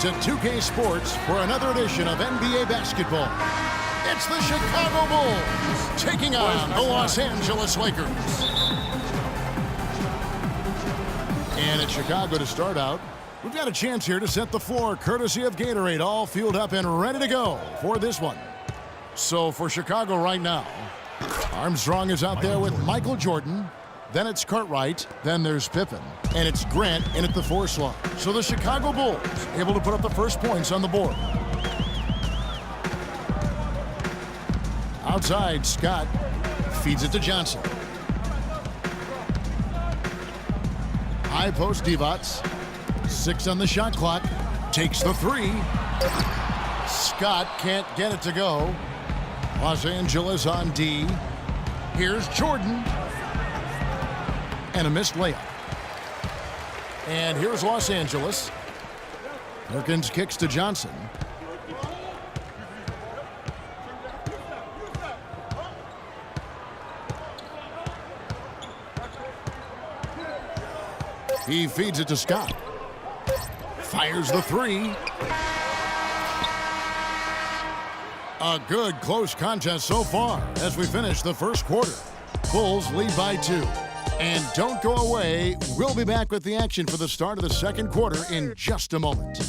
to 2K Sports for another edition of NBA basketball. It's the Chicago Bulls taking on the Los Angeles Lakers. And it's Chicago to start out. We've got a chance here to set the floor courtesy of Gatorade, all fueled up and ready to go for this one. So for Chicago right now, Armstrong is out there with Michael Jordan. Then it's Cartwright. Then there's Pippen. And it's Grant in at the 4 slot. So the Chicago Bulls able to put up the first points on the board. Outside, Scott feeds it to Johnson. High post, Divac. 6 on the shot clock. Takes the 3. Scott can't get it to go. Los Angeles on D. Here's Jordan. And a missed layup. And here's Los Angeles. Perkins kicks to Johnson. He feeds it to Scott. Fires the 3. A good close contest so far as we finish the first quarter. Bulls lead by 2. And don't go away. We'll be back with the action for the start of the second quarter in just a moment.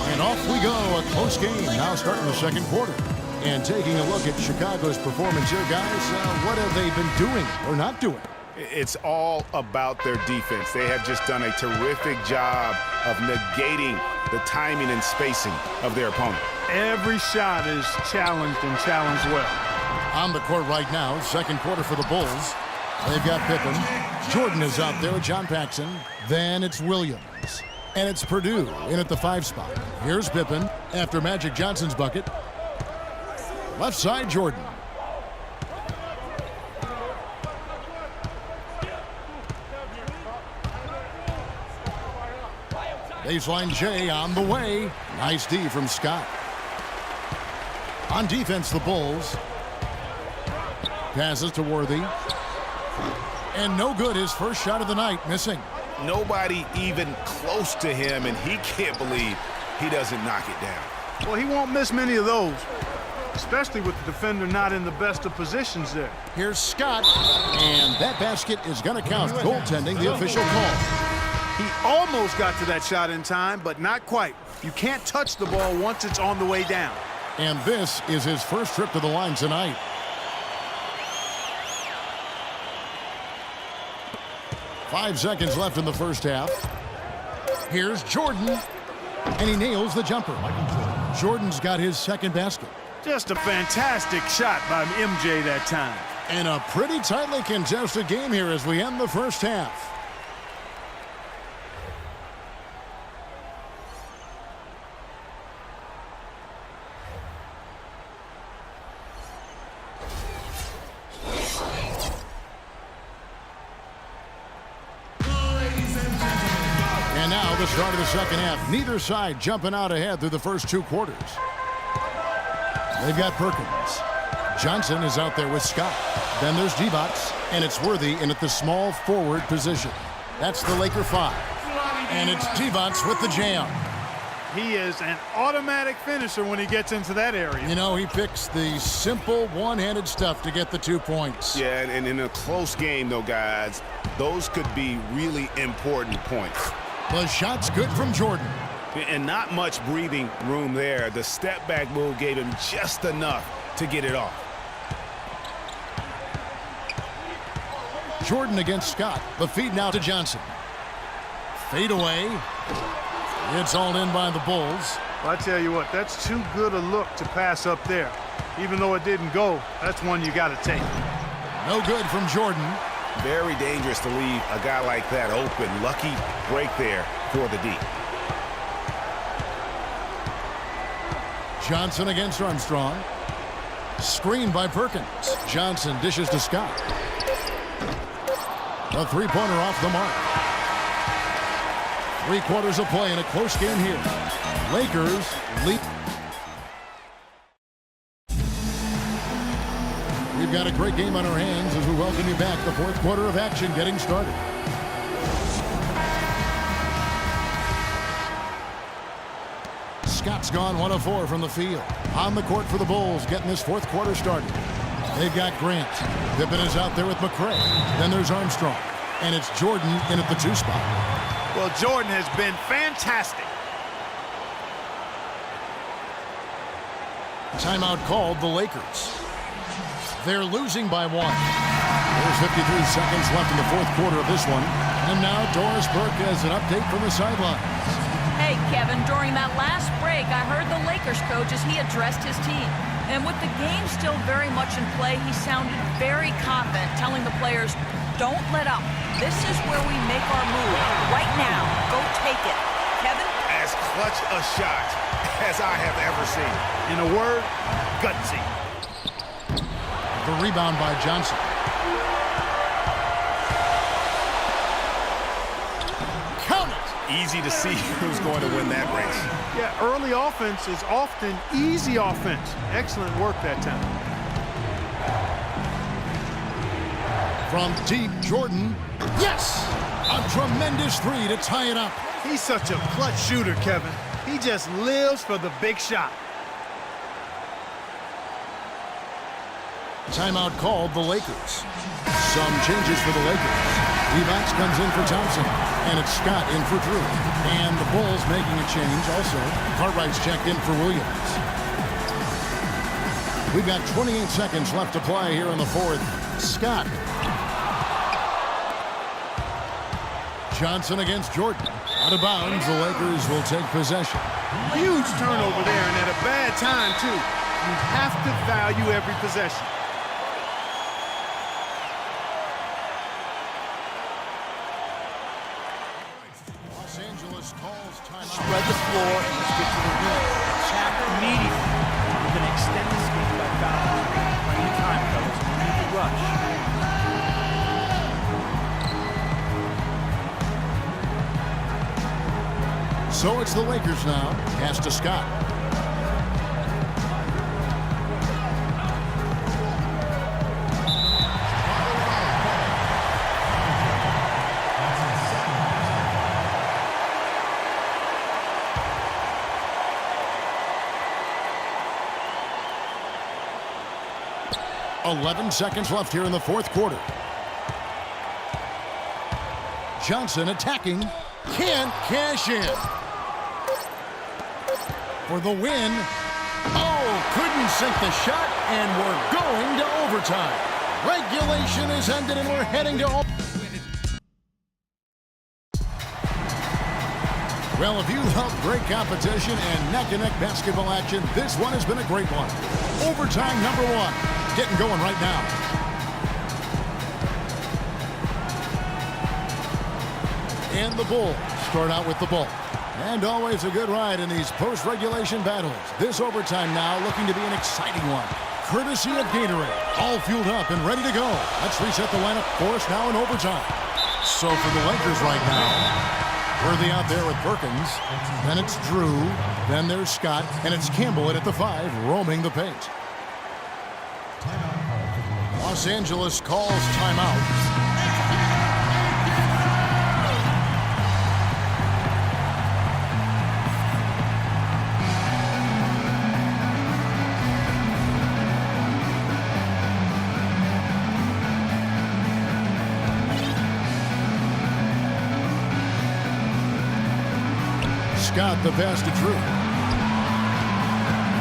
And off we go. A close game now starting the second quarter. And taking a look at Chicago's performance here, guys, what have they been doing or not doing? It's all about their defense. They have just done a terrific job of negating the timing and spacing of their opponent. Every shot is challenged and challenged well. On the court right now, second quarter for the Bulls. They've got Pippen. Jordan is out there with John Paxson. Then it's Williams. And it's Purdue in at the 5 spot. Here's Pippen after Magic Johnson's bucket. Left side, Jordan. Baseline J on the way. Nice D from Scott. On defense, the Bulls. Passes to Worthy. And no good, his first shot of the night, missing. Nobody even close to him, and he can't believe he doesn't knock it down. Well, he won't miss many of those, especially with the defender not in the best of positions there. Here's Scott, and that basket is going to count. Goaltending, the official call. He almost got to that shot in time, but not quite. You can't touch the ball once it's on the way down. And this is his first trip to the line tonight. Five seconds left in the first half. Here's Jordan, and he nails the jumper. Jordan's got his second basket. Just a fantastic shot by MJ that time. And a pretty tightly contested game here as we end the first half. And now the start of the second half. Neither side jumping out ahead through the first 2 quarters. They've got Perkins. Johnson is out there with Scott. Then there's Divac, and it's Worthy in at the small forward position. That's the Laker 5. And it's Divac with the jam. He is an automatic finisher when he gets into that area. You know, he picks the simple one-handed stuff to get the 2 points. Yeah, and in a close game, though, guys, those could be really important points. The shot's good from Jordan. And not much breathing room there. The step-back move gave him just enough to get it off. Jordan against Scott. The feed now to Johnson. Fade away. It's all in by the Bulls. Well, I tell you what, that's too good a look to pass up there. Even though it didn't go, that's one you got to take. No good from Jordan. Very dangerous to leave a guy like that open. Lucky break there for the D. Johnson against Armstrong. Screen by Perkins. Johnson dishes to Scott. A three-pointer off the mark. 3 quarters of play in a close game here. Lakers lead. We've got a great game on our hands as we welcome you back. The fourth quarter of action getting started. Scott's gone 1 of 4 from the field. On the court for the Bulls, getting this fourth quarter started. They've got Grant. Pippen is out there with McCray. Then there's Armstrong. And it's Jordan in at the 2 spot. Well, Jordan has been fantastic. Timeout called the Lakers. They're losing by 1. There's 53 seconds left in the fourth quarter of this one. And now Doris Burke has an update from the sidelines. Hey, Kevin, during that last break, I heard the Lakers coach as he addressed his team. And with the game still very much in play, he sounded very confident, telling the players, don't let up. This is where we make our move. Right now, go take it. Kevin? As clutch a shot as I have ever seen. In a word, gutsy. The rebound by Johnson. Count it! Easy to see who's going to win that race. Yeah, early offense is often easy offense. Excellent work that time. From deep, Jordan. Yes! A tremendous 3 to tie it up. He's such a clutch shooter, Kevin. He just lives for the big shot. Timeout called the Lakers. Some changes for the Lakers. Divac comes in for Thompson. And it's Scott in for 3. And the Bulls making a change also. Cartwright's checked in for Williams. We've got 28 seconds left to play here in the fourth. Scott. Johnson against Jordan. Out of bounds, the Lakers will take possession. Huge turnover there, and at a bad time, too. You have to value every possession. Los Angeles calls timeout. Spread the floor and let's get to the rim. Attack immediately. We're going to extend this game by fouling. Plenty of time, fellas. We need to rush. So it's the Lakers now. Pass to Scott. .11 seconds left here in the fourth quarter. Johnson attacking. Can't cash in. For the win. Oh, couldn't sink the shot, and we're going to overtime. Regulation is ended, and we're heading to... Well, if you love great competition and neck-to-neck basketball action, this one has been a great one. Overtime number 1. Getting going right now. And the Bulls start out with the ball. And always a good ride in these post-regulation battles. This overtime now looking to be an exciting one. Courtesy of Gatorade. All fueled up and ready to go. Let's reset the lineup for us now in overtime. So for the Lakers right now, Worthy out there with Perkins. Then it's Drew. Then there's Scott. And it's Campbell at the 5, roaming the paint. Los Angeles calls timeout. Scott the pass to Drew.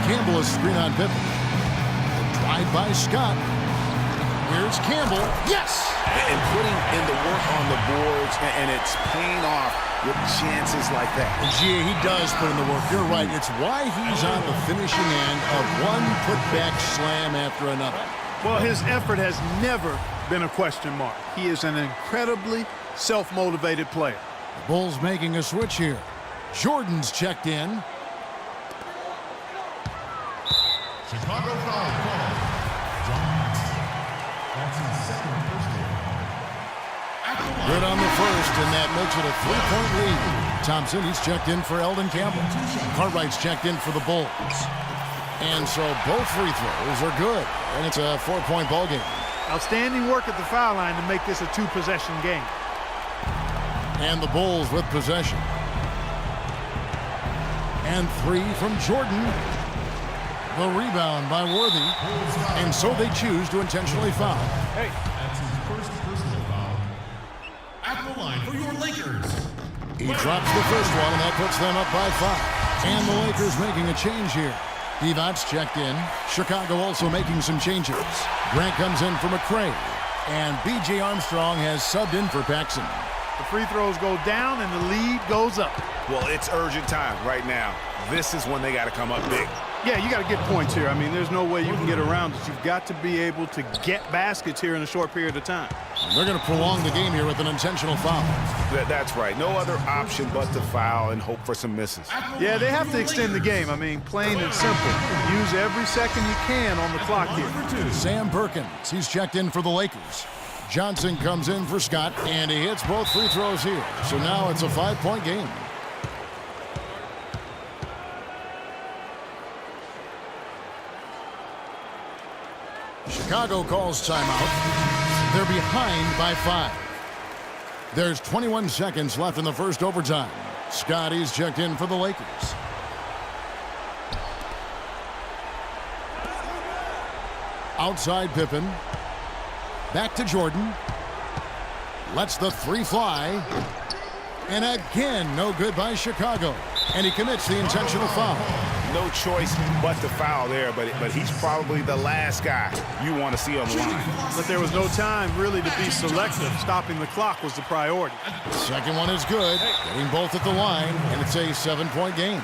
Campbell is screen on Pippen. Drive by Scott. Here's Campbell. Yes! And putting in the work on the boards, and it's paying off with chances like that. Gee, he does put in the work. You're right. It's why he's on the finishing end of one putback slam after another. Well, his effort has never been a question mark. He is an incredibly self-motivated player. The Bulls making a switch here. Jordan's checked in. Chicago foul call. That's his second personal. Good on the first, and that makes it a 3-point lead. Thompson, he's checked in for Eldon Campbell. Cartwright's checked in for the Bulls. And so both free throws are good. And it's a 4-point ball game. Outstanding work at the foul line to make this a 2-possession game. And the Bulls with possession. And 3 from Jordan. The rebound by Worthy. And so they choose to intentionally foul. Hey. That's his first personal foul. At the line for your Lakers. He drops the first one, and that puts them up by 5. And the Lakers making a change here. Divac checked in. Chicago also making some changes. Grant comes in for McRae. And B.J. Armstrong has subbed in for Paxson. The free throws go down and the lead goes up. Well, it's urgent time right now. This is when they got to come up big. Yeah, you got to get points here. I mean, there's no way you can get around it. You've got to be able to get baskets here in a short period of time. They're going to prolong the game here with an intentional foul. That's right. No other option but to foul and hope for some misses. Yeah, they have to extend the game. I mean, plain and simple. Use every second you can on the clock here. Sam Perkins, he's checked in for the Lakers. Johnson comes in for Scott, and he hits both free throws here. So now it's a 5-point game. Chicago calls timeout. They're behind by 5. There's 21 seconds left in the first overtime. Scotty's checked in for the Lakers. Outside Pippen. Back to Jordan. Lets the 3 fly. And again, no good by Chicago. And he commits the intentional foul. No choice but to foul there, but he's probably the last guy you want to see on the line. But there was no time really to be selective. Stopping the clock was the priority. Second one is good. Getting both at the line, and it's a 7-point game.